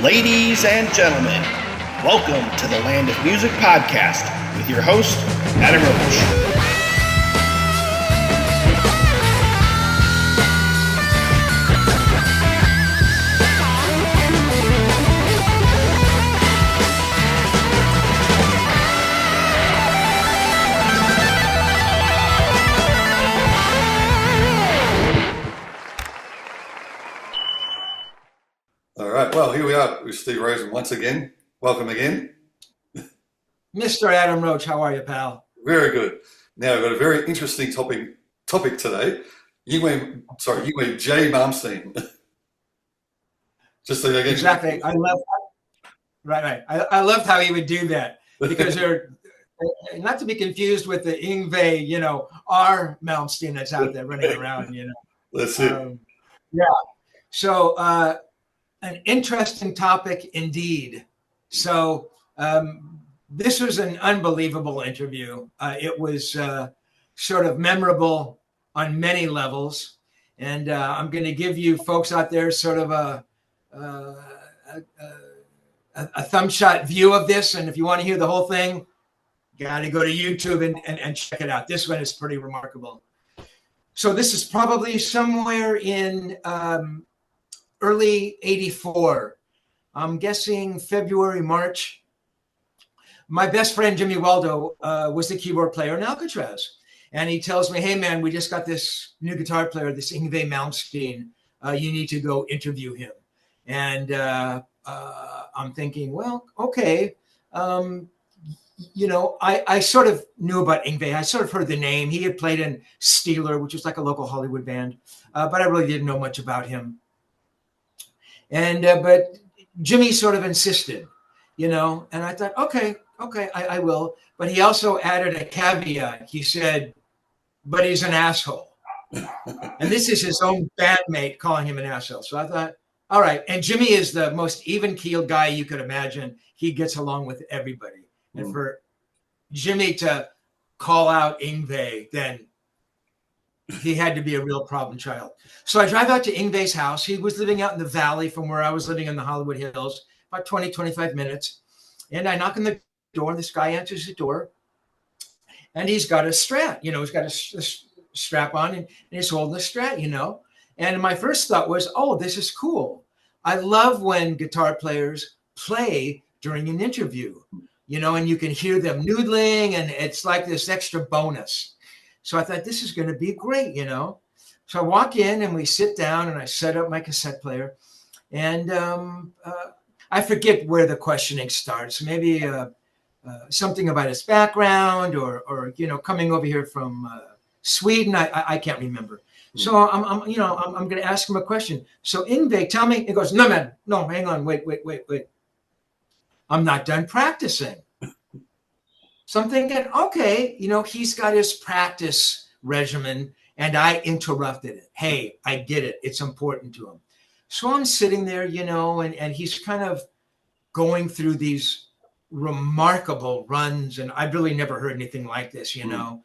Ladies and gentlemen, welcome to the Land of Music podcast with your host, Adam Roach. All right, well, here we are with Steve Rosen once again. Welcome again. Mr. Adam Roach, how are you, pal? Very good. Now, we've got a very interesting topic today. Yngwie J. Malmsteen. Just so again. Exactly. I love right. I loved how he would do that because they're not to be confused with the Yngwie, R. Malmsteen that's out there running around, That's it. Yeah. So an interesting topic indeed. So this was an unbelievable interview. It was sort of memorable on many levels. And I'm going to give you folks out there sort of a thumb shot view of this. And if you want to hear the whole thing, you got to go to YouTube and check it out. This one is pretty remarkable. So this is probably somewhere in early 84. I'm guessing February, March. My best friend, Jimmy Waldo, was the keyboard player in Alcatraz. And he tells me, hey, man, we just got this new guitar player, this Yngwie Malmsteen. You need to go interview him. And I'm thinking, well, okay. I sort of knew about Yngwie. I sort of heard the name. He had played in Steeler, which was like a local Hollywood band. But I really didn't know much about him. And but Jimmy sort of insisted, and I thought, okay, I will. But he also added a caveat. He said, but he's an asshole. And this is his own bandmate calling him an asshole. So I thought, all right. And Jimmy is the most even-keeled guy you could imagine. He gets along with everybody. And for Jimmy to call out Yngwie, then he had to be a real problem child. So I drive out to Yngwie's house. He was living out in the valley from where I was living in the Hollywood Hills, about 20, 25 minutes. And I knock on the door, and this guy answers the door. And he's got a Strat, he's got a strap on, and he's holding a Strat, And my first thought was, oh, this is cool. I love when guitar players play during an interview, and you can hear them noodling, and it's like this extra bonus. So I thought, this is going to be great, So I walk in and we sit down and I set up my cassette player. And I forget where the questioning starts. Maybe something about his background or coming over here from Sweden. I can't remember. So I'm going to ask him a question. So Yngwie, tell me. He goes, no, man. No, hang on. Wait. I'm not done practicing. So I'm thinking, okay, he's got his practice regimen, and I interrupted it. Hey, I get it. It's important to him. So I'm sitting there, and he's kind of going through these remarkable runs, and I've really never heard anything like this, And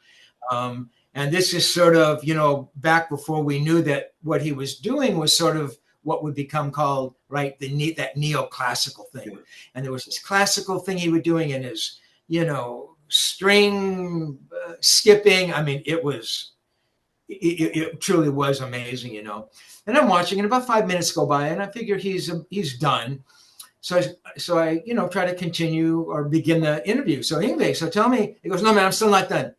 this is sort of, back before we knew that what he was doing was sort of what would become called, right, that neoclassical thing. And there was this classical thing he was doing in his, string skipping. I mean, it truly was amazing, And I'm watching, and about 5 minutes go by, and I figure he's done. So I try to continue or begin the interview. So Yngwie, so tell me. He goes, no, man, I'm still not done.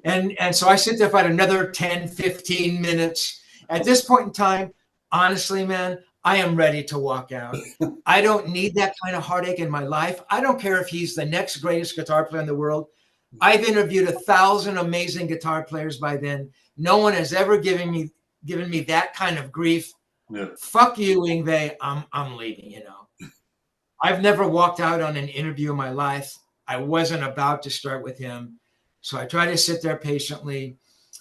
And so I sit there for another 10, 15 minutes. At this point in time, honestly, man, I am ready to walk out. I don't need that kind of heartache in my life. I don't care if he's the next greatest guitar player in the world. I've interviewed 1,000 amazing guitar players by then. No one has ever given me that kind of grief. Yeah. Fuck you, Yngwie. I'm leaving, I've never walked out on an interview in my life. I wasn't about to start with him. So I try to sit there patiently,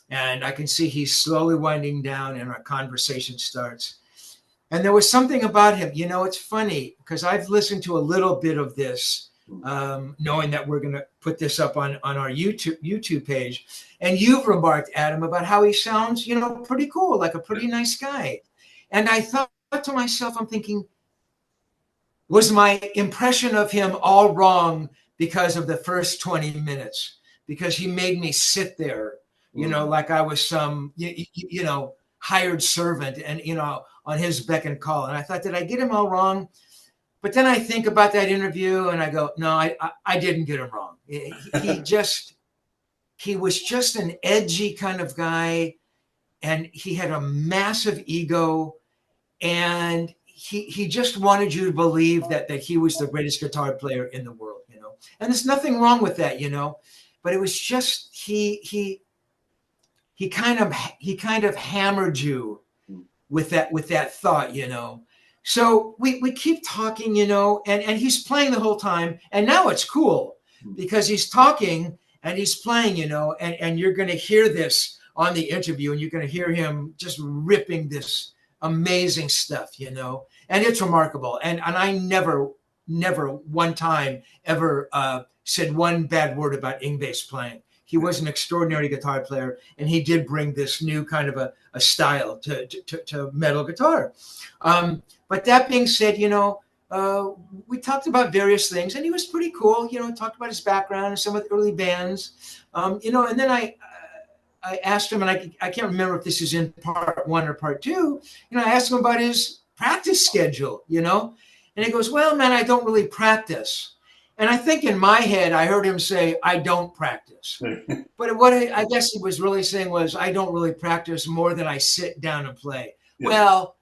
and I can see he's slowly winding down, and our conversation starts. And there was something about him, it's funny because I've listened to a little bit of this, knowing that we're going to put this up on our YouTube page. And you've remarked, Adam, about how he sounds, pretty cool, like a pretty nice guy. And I thought to myself, I'm thinking, was my impression of him all wrong because of the first 20 minutes, because he made me sit there, like I was some, hired servant and, on his beck and call. And I thought, did I get him all wrong? But then I think about that interview and I go, no, I didn't get him wrong. He was just an edgy kind of guy, and he had a massive ego, and he just wanted you to believe that he was the greatest guitar player in the world, and there's nothing wrong with that, but it was just, he kind of hammered you with that thought, So we keep talking, and he's playing the whole time, and now it's cool because he's talking and he's playing, and you're going to hear this on the interview, and you're going to hear him just ripping this amazing stuff, and it's remarkable. And I never one time ever said one bad word about Yngwie's playing. He was an extraordinary guitar player, and he did bring this new kind of a style to metal guitar. But that being said, we talked about various things, and he was pretty cool. Talked about his background and some of the early bands. And then I asked him, and I can't remember if this is in part one or part two. I asked him about his practice schedule. And he goes, "Well, man, I don't really practice." And I think in my head, I heard him say, "I don't practice." But what I guess he was really saying was, "I don't really practice more than I sit down and play." Yeah. Well,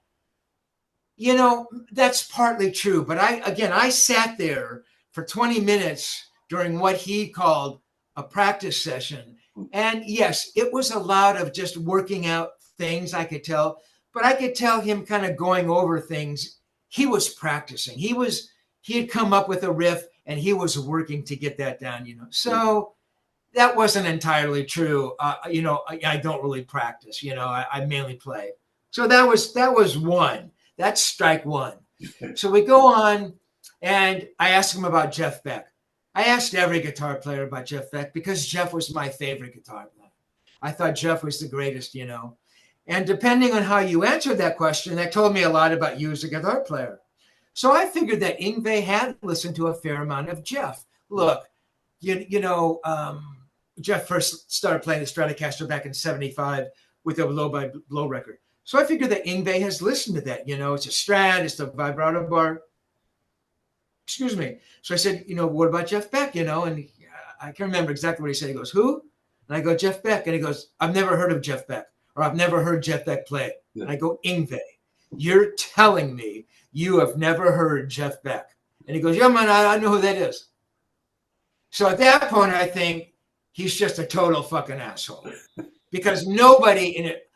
that's partly true. But I sat there for 20 minutes during what he called a practice session. And yes, it was a lot of just working out things, I could tell. But I could tell him kind of going over things. He was practicing. He had come up with a riff, and he was working to get that down, So that wasn't entirely true. I don't really practice, I mainly play. So that was one. That's strike one. So we go on, and I asked him about Jeff Beck. I asked every guitar player about Jeff Beck because Jeff was my favorite guitar player. I thought Jeff was the greatest, And depending on how you answered that question, that told me a lot about you as a guitar player. So I figured that Yngwie had listened to a fair amount of Jeff. Look, Jeff first started playing the Stratocaster back in '75 with a Blow by Blow record. So I figured that Yngwie has listened to that. It's a Strat, it's the vibrato bar. Excuse me. So I said, what about Jeff Beck? And I can't remember exactly what he said. He goes, "Who?" And I go, "Jeff Beck." And he goes, "I've never heard of Jeff Beck, or I've never heard Jeff Beck play." Yeah. And I go, "Yngwie, you're telling me you have never heard Jeff Beck?" And he goes, "Yeah, man, I know who that is." So at that point, I think he's just a total fucking asshole, because nobody in it,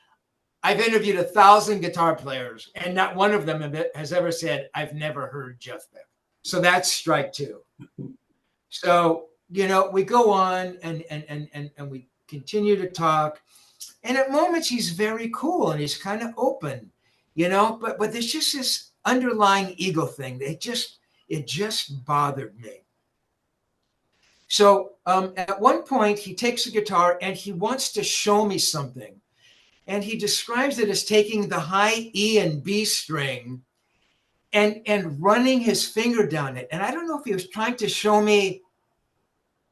I've interviewed 1,000 guitar players, and not one of them has ever said, "I've never heard Jeff Beck." So that's strike two. So, we go on and we continue to talk. And at moments he's very cool and he's kind of open, but there's just this underlying ego thing. It just bothered me. So at one point he takes a guitar and he wants to show me something. And he describes it as taking the high E and B string and running his finger down it. And I don't know if he was trying to show me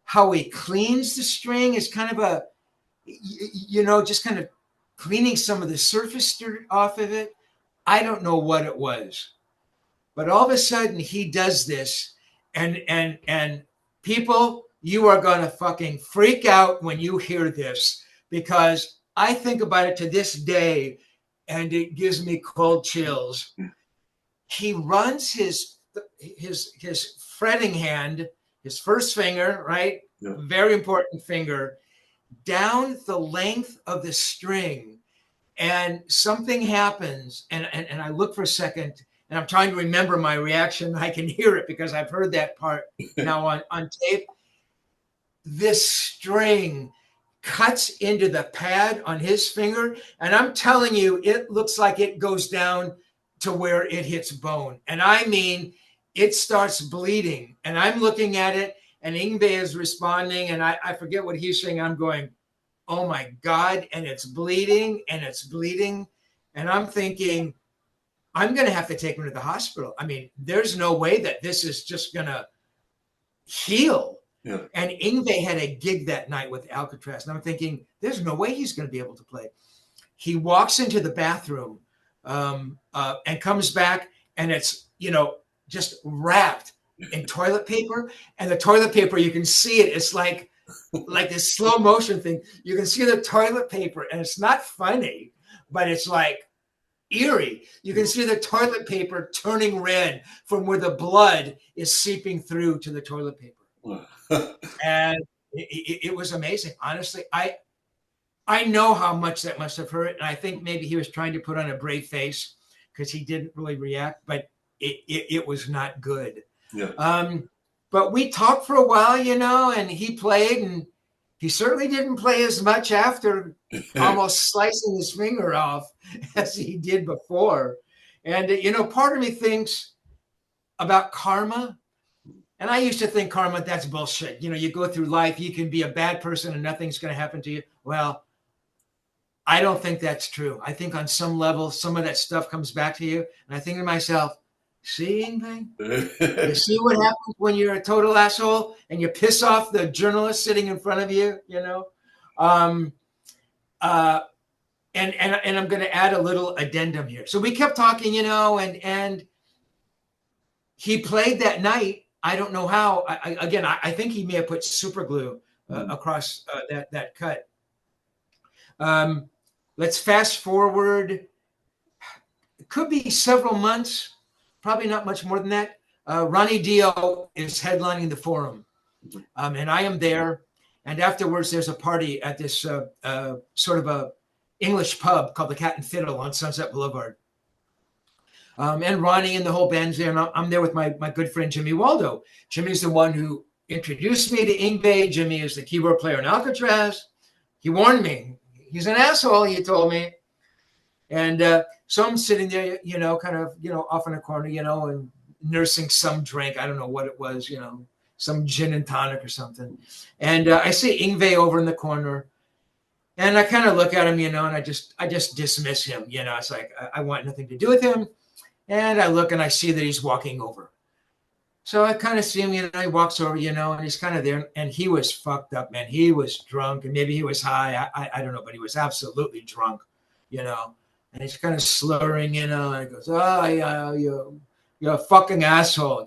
how he cleans the string, is kind of just kind of cleaning some of the surface dirt off of it. I don't know what it was. But all of a sudden he does this, and people, you are going to fucking freak out when you hear this, because I think about it to this day and it gives me cold chills. He runs his fretting hand, his first finger, right? Yeah. Very important finger, down the length of the string, and something happens. And I look for a second, and I'm trying to remember my reaction. I can hear it because I've heard that part now on tape. This string cuts into the pad on his finger, and I'm telling you, it looks like it goes down to where it hits bone. And I mean, it starts bleeding, and I'm looking at it, and Yngwie is responding, and I forget what he's saying. I'm going, "Oh my God," and it's bleeding, and I'm thinking, I'm going to have to take him to the hospital. I mean, there's no way that this is just going to heal. Yeah. And Yngwie had a gig that night with Alcatraz. And I'm thinking, there's no way he's going to be able to play. He walks into the bathroom and comes back, and it's, just wrapped in toilet paper. And the toilet paper, you can see it. It's like this slow motion thing. You can see the toilet paper, and it's not funny, but it's like eerie. You can see the toilet paper turning red from where the blood is seeping through to the toilet paper. And it was amazing. Honestly, I know how much that must have hurt. And I think maybe he was trying to put on a brave face because he didn't really react, but it was not good. Yeah. But we talked for a while, and he played, and he certainly didn't play as much after almost slicing his finger off as he did before. And, part of me thinks about karma. And I used to think karma, that's bullshit. You go through life, you can be a bad person and nothing's going to happen to you. Well, I don't think that's true. I think on some level, some of that stuff comes back to you. And I think to myself, see anything? You see what happens when you're a total asshole and you piss off the journalist sitting in front of you, And I'm going to add a little addendum here. So we kept talking, and he played that night. I don't know how. I think he may have put super glue across that cut. Let's fast forward. It could be several months, probably not much more than that. Ronnie Dio is headlining the Forum, and I am there. And afterwards, there's a party at this sort of a English pub called the Cat and Fiddle on Sunset Boulevard. And Ronnie and the whole band's there. And I'm there with my good friend, Jimmy Waldo. Jimmy's the one who introduced me to Yngwie. Jimmy is the keyboard player in Alcatraz. He warned me. He's an asshole, he told me. And so I'm sitting there, kind of, off in a corner, and nursing some drink. I don't know what it was, some gin and tonic or something. And I see Yngwie over in the corner. And I kind of look at him, and I just dismiss him. It's like, I want nothing to do with him. And I look and I see that he's walking over. So I kind of see him, he walks over, and he's kind of there. And he was fucked up, man. He was drunk, and maybe he was high. I don't know, but he was absolutely drunk, And he's kind of slurring, and he goes, "Oh, yeah, you're a fucking asshole,"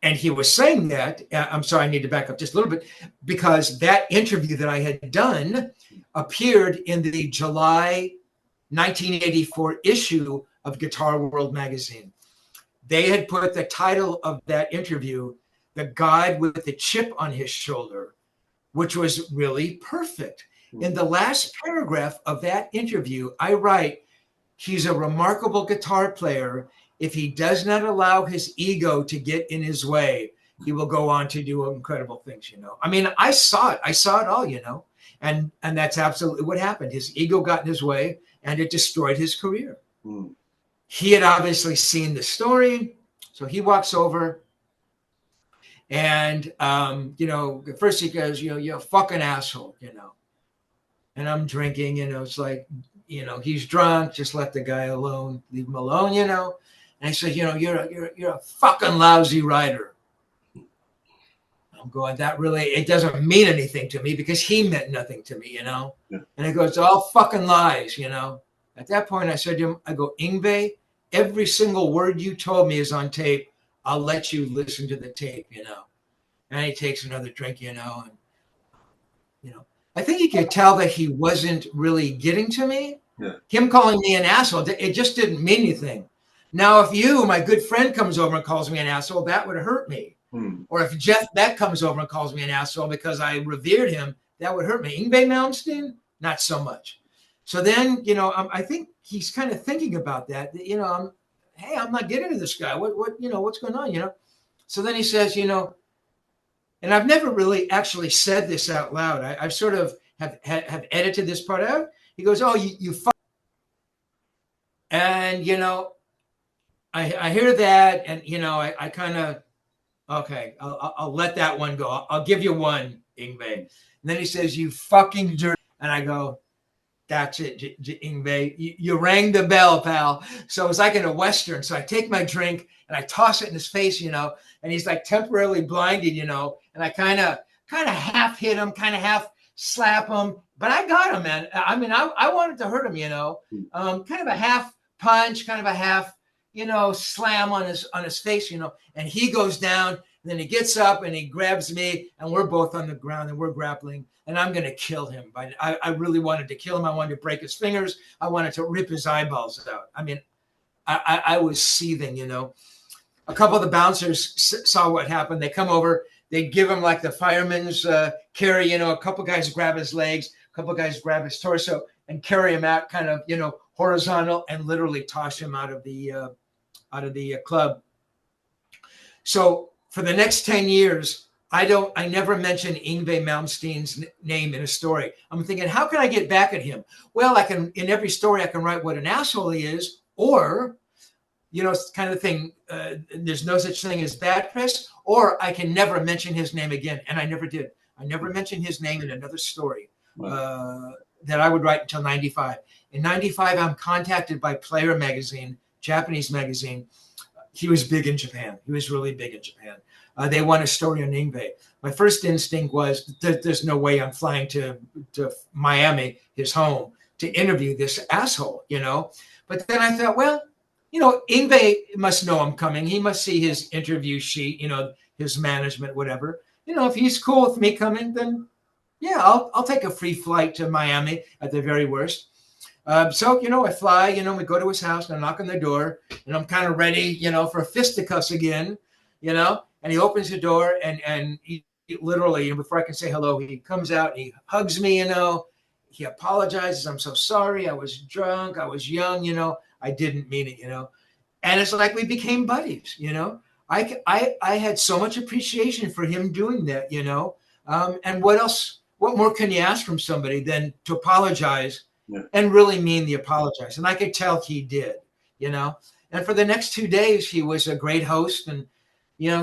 And he was saying that. I'm sorry, I need to back up just a little bit, because that interview that I had done appeared in the July 1984 issue of Guitar World magazine. They had put the title of that interview, "The Guy with the Chip on His Shoulder," which was really perfect. In the last paragraph of that interview, I write, "He's a remarkable guitar player. If he does not allow his ego to get in his way, he will go on to do incredible things." I mean, I saw it all, and that's absolutely what happened. His ego got in his way, and it destroyed his career. He had obviously seen the story, so he walks over, and first he goes, "You're a fucking asshole," And I'm drinking, it's like, he's drunk, just let the guy alone, leave him alone, And I said, you're a fucking lousy writer. I'm going, it doesn't mean anything to me, because he meant nothing to me, Yeah. And he goes, "All fucking lies," At that point, I said to him, I go, "Yngwie, every single word you told me is on tape. I'll let you listen to the tape, And he takes another drink, and, I think you could tell that he wasn't really getting to me. Yeah. Him calling me an asshole, it just didn't mean anything. Now, if you, my good friend, comes over and calls me an asshole, that would hurt me. Or if Jeff Beck comes over and calls me an asshole because I revered him, that would hurt me. Yngwie Malmsteen, not so much. So then, I think he's kind of thinking about that. Hey, I'm not getting to this guy. What's going on? So then he says, and I've never really actually said this out loud. I've sort of have edited this part out. He goes, "Oh, you fuck." And, I hear that, and, I kind of, okay, I'll let that one go. I'll give you one, Yngwie. And then he says, "You fucking jerk." And I go, That's it, Yngwie. You rang the bell, pal. So it was like in a Western. So I take my drink and I toss it in his face, and he's like temporarily blinded, and I kind of half hit him, kind of half slap him, but I got him, man. I mean, I wanted to hurt him, kind of a half punch, kind of a half, slam on his face, and he goes down, and then he gets up and he grabs me, and we're both on the ground and we're grappling. And I'm going to kill him. I really wanted to kill him. I wanted to break his fingers. I wanted to rip his eyeballs out. I mean, I was seething, A couple of the bouncers saw what happened. They come over. They give him like the fireman's carry, a couple guys grab his legs, a couple guys grab his torso and carry him out kind of, horizontal and literally toss him out of the club. So for the next 10 years, I never mention Yngwie Malmsteen's name in a story. I'm thinking, how can I get back at him? Well, in every story, I can write what an asshole he is, or, it's kind of thing. There's no such thing as bad press, or I can never mention his name again. And I never did. I never mentioned his name in another story that I would write until 95. In 95, I'm contacted by Player magazine, Japanese magazine. He was big in Japan. He was really big in Japan. They want a story on Yngwie. My first instinct was that there's no way I'm flying to Miami, his home, to interview this asshole, But then I thought, well, Yngwie must know I'm coming. He must see his interview sheet, his management, whatever. If he's cool with me coming, then yeah, I'll take a free flight to Miami at the very worst. So, I fly, we go to his house and I knock on the door and I'm kind of ready, for fisticuffs again, and he opens the door and he literally, before I can say hello, he comes out and he hugs me, he apologizes. I'm so sorry. I was drunk. I was young, I didn't mean it, and it's like we became buddies, I had so much appreciation for him doing that, and what more can you ask from somebody than to apologize and really mean the apologize? And I could tell he did, and for the next 2 days, he was a great host and,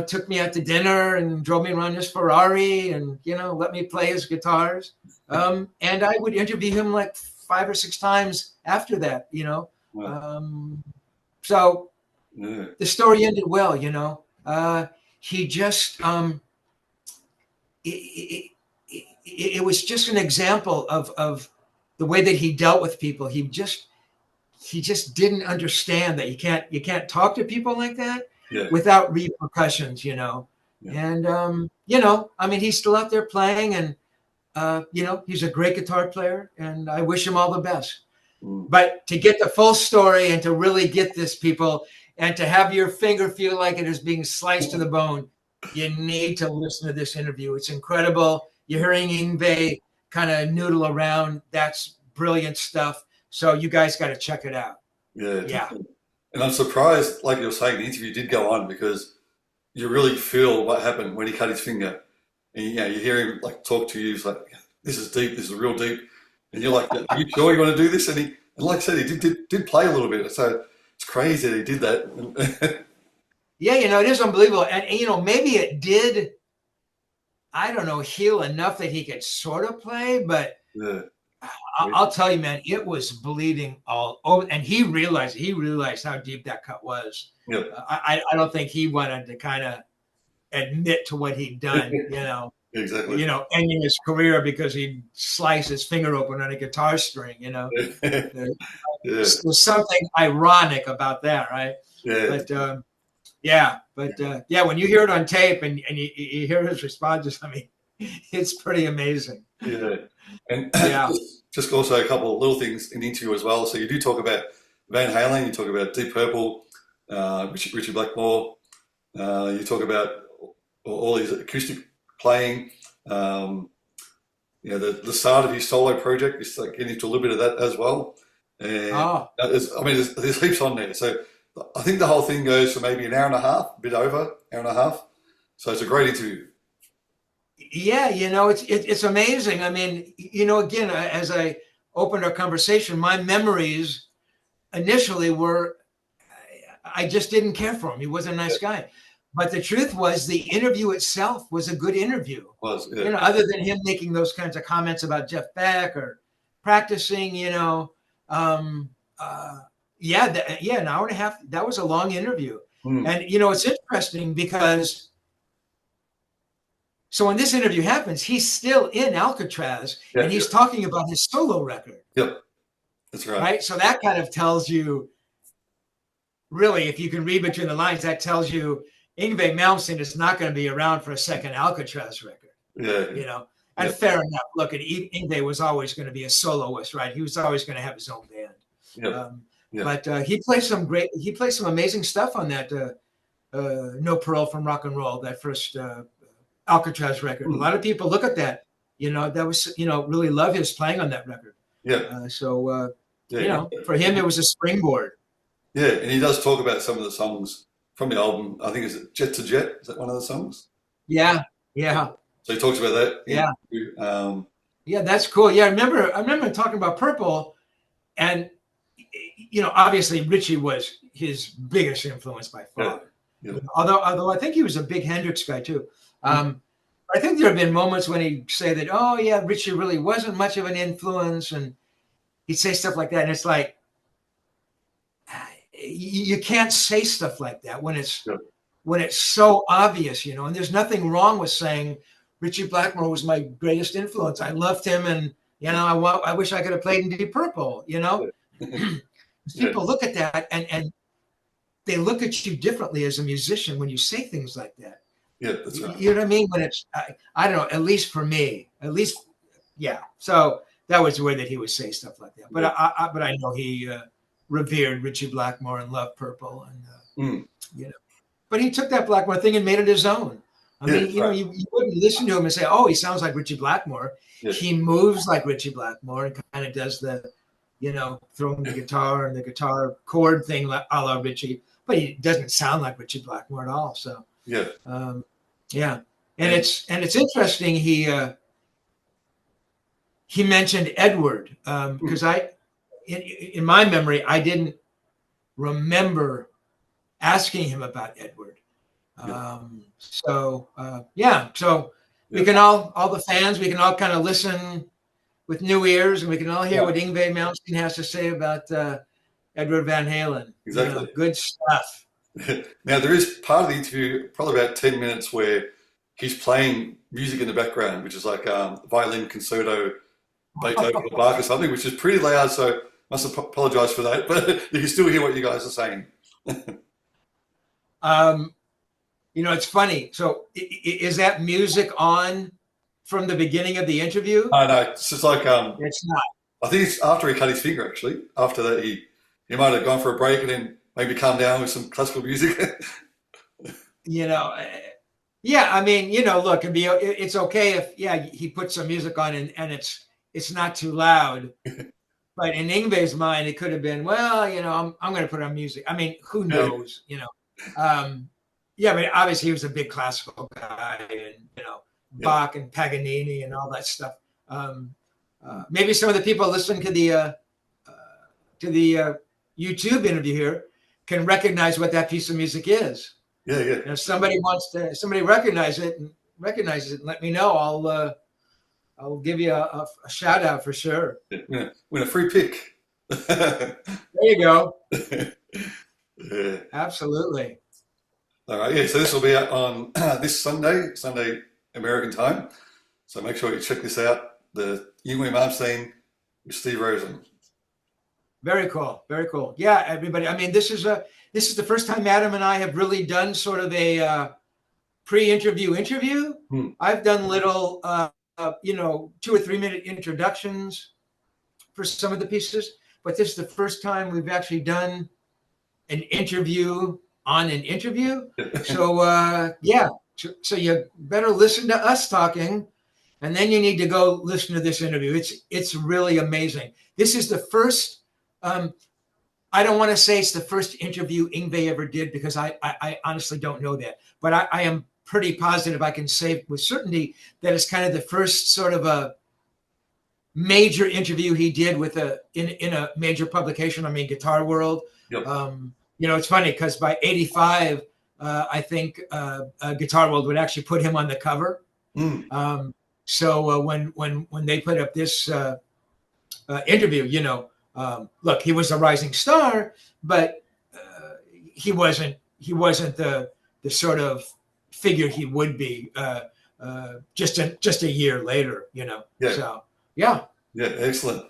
took me out to dinner and drove me around his Ferrari and, let me play his guitars. And I would interview him like 5 or 6 times after that, So the story ended well, he just, it was just an example of the way that he dealt with people. He just didn't understand that you can't talk to people like that without repercussions, And I mean, he's still out there playing, and he's a great guitar player, and I wish him all the best. But to get the full story and to really get this, people, and to have your finger feel like it is being sliced to the bone, you need to listen to this interview. It's incredible. You're hearing Yngwie kind of noodle around. That's brilliant stuff. So you guys got to check it out. Yeah. And I'm surprised, like you're saying, the interview did go on because you really feel what happened when he cut his finger. And you hear him like talk to you. He's like, this is deep. This is real deep. And you're like, are you sure you want to do this? And like I said, he did play a little bit. So it's crazy that he did that. Yeah, it is unbelievable. And, maybe it did, I don't know, heal enough that he could sort of play. But I'll tell you, man, it was bleeding all over. And he realized how deep that cut was. Yeah. I don't think he wanted to kind of admit to what he'd done, Exactly. Ending his career because he sliced his finger open on a guitar string, There's something ironic about that, right? Yeah. But when you hear it on tape and you hear his responses, I mean, it's pretty amazing. Yeah. And just also a couple of little things in the interview as well. So you do talk about Van Halen, you talk about Deep Purple, Richie Blackmore, you talk about all his acoustic playing, the start of his solo project, just like getting into a little bit of that as well. And there's heaps on there. So I think the whole thing goes for maybe an hour and a half, a bit over hour and a half. So it's a great interview. Yeah, it's amazing. I mean, again, as I opened our conversation, my memories initially were, I just didn't care for him. He wasn't a nice guy. But the truth was the interview itself was a good interview. Was, yeah. Other than him making those kinds of comments about Jeff Beck or practicing, an hour and a half. That was a long interview. And, it's interesting because, so when this interview happens, he's still in Alcatraz and he's talking about his solo record. Yep. That's right. Right. So that kind of tells you, really, if you can read between the lines, that tells you Yngwie Malmsteen is not going to be around for a second Alcatraz record. Yeah. And fair enough. Look, Yngwie was always going to be a soloist, right? He was always going to have his own band. But he plays some amazing stuff on that No Parole from Rock and Roll, that first Alcatraz record. A lot of people look at that, that was, really love his playing on that record. For him, it was a springboard. Yeah, and he does talk about some of the songs from the album. I think is it Jet to Jet? Is that one of the songs? Yeah. So he talks about that. Yeah, that's cool. Yeah, I remember talking about Purple, and obviously Richie was his biggest influence by far. Yeah. Although I think he was a big Hendrix guy too. I think there have been moments when he'd say that, oh yeah, Richie really wasn't much of an influence, and he'd say stuff like that, and it's like, you can't say stuff like that when it's so obvious, and there's nothing wrong with saying Richie Blackmore was my greatest influence. I loved him, and I wish I could have played in Deep Purple. People look at that and they look at you differently as a musician when you say things like that. Yeah, that's right. You know what I mean? When it's, I don't know, at least for me, So that was the way that he would say stuff like that. But I know he revered Richie Blackmore and loved Purple, and but he took that Blackmore thing and made it his own. I mean, you wouldn't listen to him and say, "Oh, he sounds like Richie Blackmore." Yeah. He moves like Richie Blackmore and kind of does the, throwing the guitar and the guitar chord thing a la Richie, but he doesn't sound like Richie Blackmore at all. So and it's interesting. He mentioned Edward because in my memory, I didn't remember asking him about Edward. So we can all the fans, we can all kind of listen with new ears, and we can all hear what Yngwie Malmsteen has to say about Edward Van Halen. Exactly. Good stuff. Now, there is part of the interview, probably about 10 minutes, where he's playing music in the background, which is like violin concerto, Beethoven or Bach or something, which is pretty loud, so must apologize for that, but you can still hear what you guys are saying. It's funny. So is that music on from the beginning of the interview? No, it's just like it's not. I think it's after he cut his finger. Actually, after that, he might have gone for a break and then maybe calm down with some classical music. I mean, look, it's okay if he puts some music on and it's not too loud. But in Yngwie's mind, it could have been, well, I'm going to put on music. I mean, who knows? But obviously he was a big classical guy, and Bach and Paganini and all that stuff. Maybe some of the people listening to the YouTube interview here can recognize what that piece of music is. Yeah. And if somebody recognizes it and let me know. I'll give you a shout out for sure. Win a free pick. There you go. Yeah. Absolutely. All right. So this will be out on this Sunday American time. So make sure you check this out. The Yngwie Malmsteen with Steve Rosen. Very cool. Very cool. Yeah, everybody. I mean, this is the first time Adam and I have really done sort of a pre-interview interview. I've done little 2 or 3 minute introductions for some of the pieces, but this is the first time we've actually done an interview on an interview. So so you better listen to us talking, and then you need to go listen to this interview. It's really amazing. This is the first. I don't want to say it's the first interview Yngwie ever did, because I honestly don't know that, but I am pretty positive I can say with certainty that it's kind of the first sort of a major interview he did with in a major publication. I mean, Guitar World. Yep. It's funny because by '85, I think Guitar World would actually put him on the cover. So when they put up this interview. Look, he was a rising star, but he wasn't the sort of figure he would be just a year later. Yeah. So yeah. Yeah, excellent.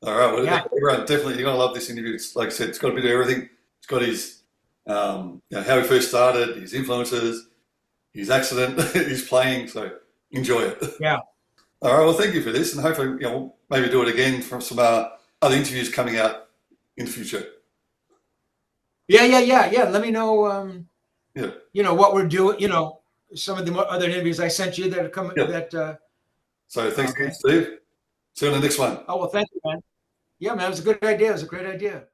All right. Well, everyone, definitely, you're going to love this interview. It's, like I said, it's got a bit of everything. It's got his, how he first started, his influences, his accident, his playing. So enjoy it. Yeah. All right. Well, thank you for this. And hopefully, we'll maybe do it again from some other interviews coming out in the future. Yeah. Let me know, yeah. What we're doing, some of the other interviews I sent you that are coming. Yeah. So thanks again, Steve. See you on the next one. Oh, well, thank you, man. Yeah, man, it was a good idea. It was a great idea.